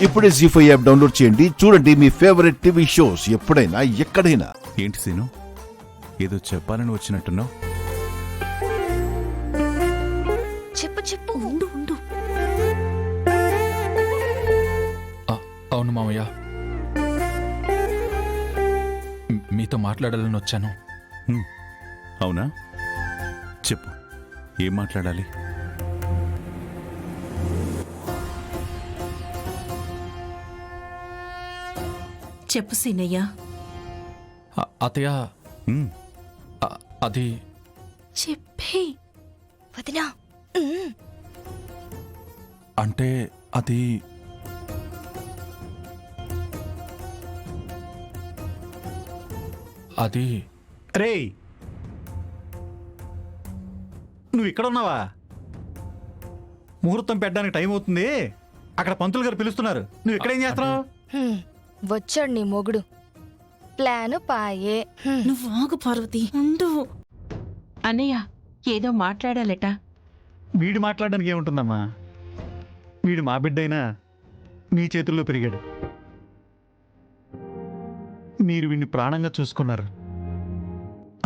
ఇప్పుడే జీ5 app download చేయండి. చూడండి మీ ఫేవరెట్ టీవీ షోస్ ఎప్పుడైనా ఎక్కడైనా. ఏంటి సీను, ఏదో చెప్పాలని వచ్చినట్టున్నావు? చెప్పు చెప్పు. ఉండు ఉండు. అవును మామయ్య, మీతో మాట్లాడాలని వచ్చాను. అవునా, చెప్పు, ఏం మాట్లాడాలి? చెప్పు సీనయ్య. అతయ్య, అది చెప్పే వదినా. అంటే అది అది రేయ్, నువ్వు ఇక్కడ ఉన్నావా? ముహూర్తం పెట్టడానికి టైం అవుతుంది. అక్కడ పంతులు గారు పిలుస్తున్నారు. నువ్వు ఇక్కడేం చేస్తున్నావు? వచ్చాడు నీ మొగుడు. ప్లాను పాయే. నువ్వు ఆగు పార్వతి, ఉండు. అన్నయ్య, ఏదో మాట్లాడాలట. వీడు మాట్లాడడానికి ఏముంటుందమ్మా? వీడు మా బిడ్డైనా మీ చేతుల్లో పెరిగాడు. మీరు వీడిని ప్రాణంగా చూసుకున్నారు.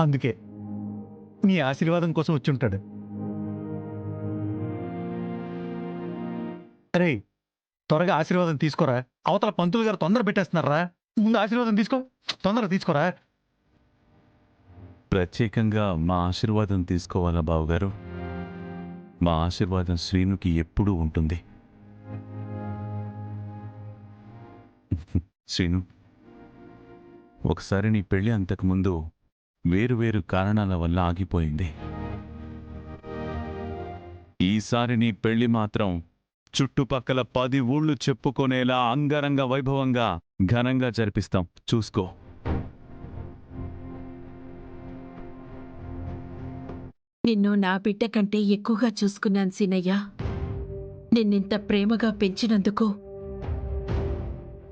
అందుకే మీ ఆశీర్వాదం కోసం వచ్చి ఉంటాడు. అరే, త్వరగా ఆశీర్వాదం తీసుకోరా. అవతల పంతులు గారు తొందర పెట్టేస్తున్నారా. ముందు ఆశీర్వాదం తీసుకో, తొందర తీసుకోరా. ప్రత్యేకంగా మా ఆశీర్వాదం తీసుకోవాలా బావగారు? మా ఆశీర్వాదం శ్రీనుకి ఎప్పుడూ ఉంటుంది. శ్రీను, ఒకసారి నీ పెళ్ళి అంతకుముందు వేరువేరు కారణాల వల్ల ఆగిపోయింది. ఈసారి నీ పెళ్లి మాత్రం చుట్టుపక్కల 10 ఊళ్ళు చెప్పుకునేలా అంగరంగ వైభవంగా ఘనంగా జరిపిస్తాం. చూసుకో. నిన్ను నా బిడ్డ కంటే ఎక్కువగా చూసుకున్నాను సీనయ్య. నిన్నింత ప్రేమగా పెంచినందుకు,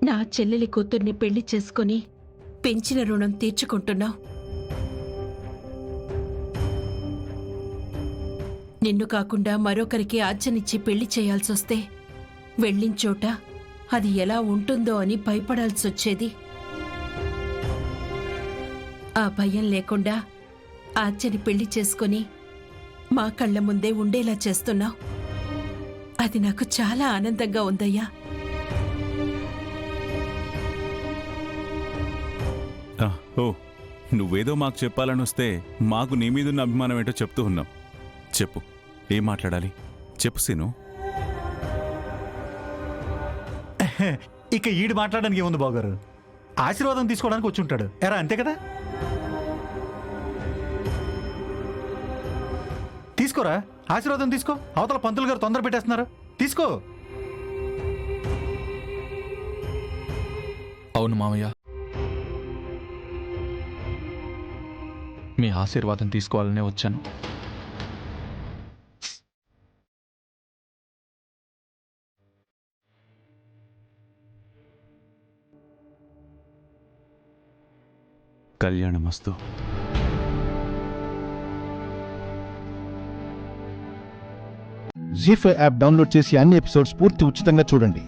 నా చెల్లెలి కూతుర్ని పెళ్లి చేసుకుని పెంచిన రుణం తీర్చుకుంటున్నావు. నిన్ను కాకుండా మరొకరికి ఆజ్ఞనిచ్చి పెళ్లి చేయాల్సొస్తే వెళ్ళించోట అది ఎలా ఉంటుందో అని భయపడాల్సొచ్చేది. ఆ భయం లేకుండా ఆజ్ఞని పెళ్లి చేసుకుని మా కళ్ళ ముందే ఉండేలా చేస్తున్నావు. అది నాకు చాలా ఆనందంగా ఉందయ్యా. ఓ, నువ్వేదో మాకు చెప్పాలని వస్తే మాకు నీ మీదున్న అభిమానం ఏంటో చెప్తూ ఉన్నాం. చెప్పు, ఏం మాట్లాడాలి? చెప్పు సీను. ఇక ఈడు మాట్లాడడానికి ఏముంది బావగారు? ఆశీర్వాదం తీసుకోవడానికి వచ్చి ఉంటాడు. ఎరా, అంతే కదా? తీసుకోరా, ఆశీర్వాదం తీసుకో. అవతల పంతులు గారు తొందర పెట్టేస్తున్నారు. తీసుకో. అవును మామయ్య, మీ ఆశీర్వాదం తీసుకోవాలనే వచ్చాను. కళ్యాణమస్తు. జీ5 యాప్ డౌన్లోడ్ చేసి అన్ని ఎపిసోడ్స్ పూర్తి ఉచితంగా చూడండి.